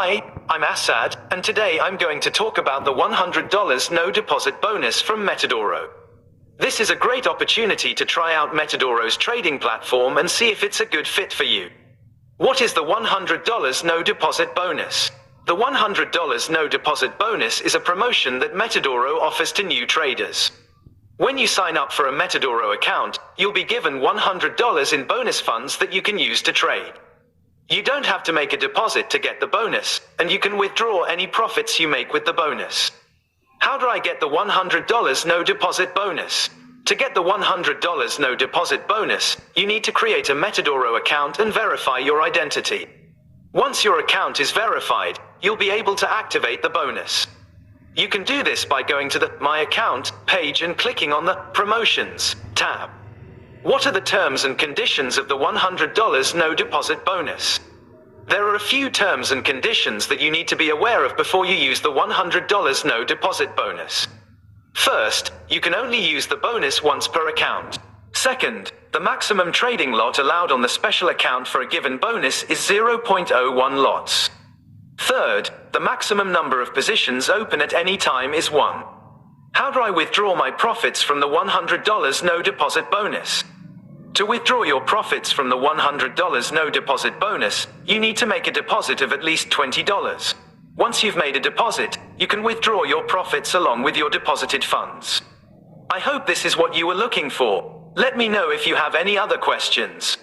Hi, I'm Assad, and today I'm going to talk about the $100 no deposit bonus from Metadoro. This is a great opportunity to try out Metadoro's trading platform and see if it's a good fit for you. What is the $100 no deposit bonus? The $100 no deposit bonus is a promotion that Metadoro offers to new traders. When you sign up for a Metadoro account, you'll be given $100 in bonus funds that you can use to trade. You don't have to make a deposit to get the bonus, and you can withdraw any profits you make with the bonus. How do I get the $100 no deposit bonus? To get the $100 no deposit bonus, you need to create a Metadoro account and verify your identity. Once your account is verified, you'll be able to activate the bonus. You can do this by going to the My Account page and clicking on the Promotions tab. What are the terms and conditions of the $100 no deposit bonus? There are a few terms and conditions that you need to be aware of before you use the $100 no deposit bonus. First, you can only use the bonus once per account. Second, the maximum trading lot allowed on the special account for a given bonus is 0.01 lots. Third, the maximum number of positions open at any time is 1. How do I withdraw my profits from the $100 no deposit bonus? To withdraw your profits from the $100 no deposit bonus, you need to make a deposit of at least $20. Once you've made a deposit, you can withdraw your profits along with your deposited funds. I hope this is what you were looking for. Let me know if you have any other questions.